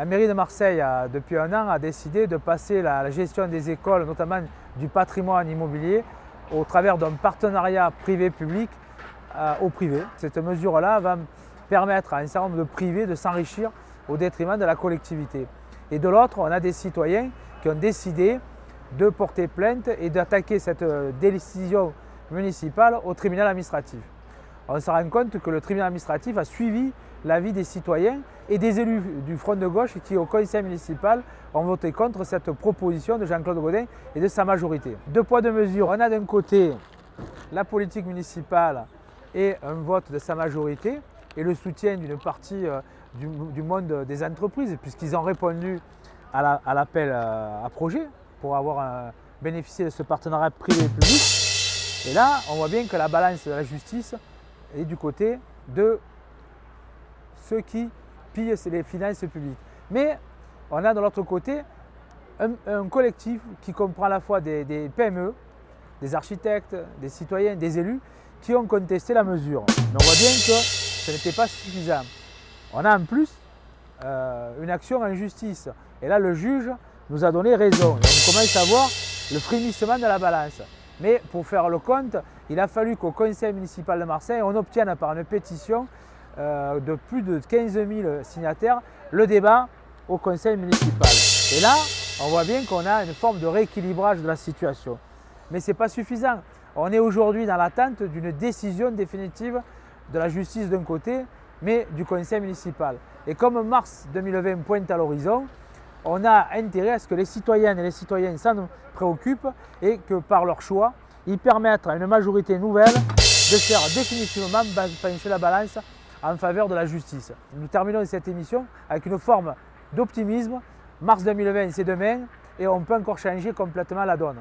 La mairie de Marseille, depuis un an, a décidé de passer la gestion des écoles, notamment du patrimoine immobilier, au travers d'un partenariat privé-public au privé. Cette mesure-là va permettre à un certain nombre de privés de s'enrichir au détriment de la collectivité. Et de l'autre, on a des citoyens qui ont décidé de porter plainte et d'attaquer cette décision municipale au tribunal administratif. On se rend compte que le tribunal administratif a suivi l'avis des citoyens et des élus du Front de gauche qui, au conseil municipal, ont voté contre cette proposition de Jean-Claude Gaudin et de sa majorité. Deux poids, deux mesures. On a d'un côté la politique municipale et un vote de sa majorité et le soutien d'une partie du monde des entreprises, puisqu'ils ont répondu à l'appel à projet pour avoir bénéficié de ce partenariat privé-public. Et là, on voit bien que la balance de la justice est du côté de ceux qui pillent les finances publiques. Mais on a de l'autre côté un collectif qui comprend à la fois des PME, des architectes, des citoyens, des élus qui ont contesté la mesure. Mais on voit bien que ce n'était pas suffisant. On a en plus une action en justice. Et là, le juge nous a donné raison. Et on commence à voir le frémissement de la balance. Mais pour faire le compte, il a fallu qu'au conseil municipal de Marseille, on obtienne par une pétition de plus de 15 000 signataires le débat au conseil municipal. Et là, on voit bien qu'on a une forme de rééquilibrage de la situation. Mais ce n'est pas suffisant. On est aujourd'hui dans l'attente d'une décision définitive de la justice d'un côté, mais du conseil municipal. Et comme mars 2020 pointe à l'horizon, on a intérêt à ce que les citoyennes et les citoyens s'en préoccupent et que par leur choix, ils permettent à une majorité nouvelle de faire définitivement pencher la balance en faveur de la justice. Nous terminons cette émission avec une forme d'optimisme. Mars 2020, c'est demain et on peut encore changer complètement la donne.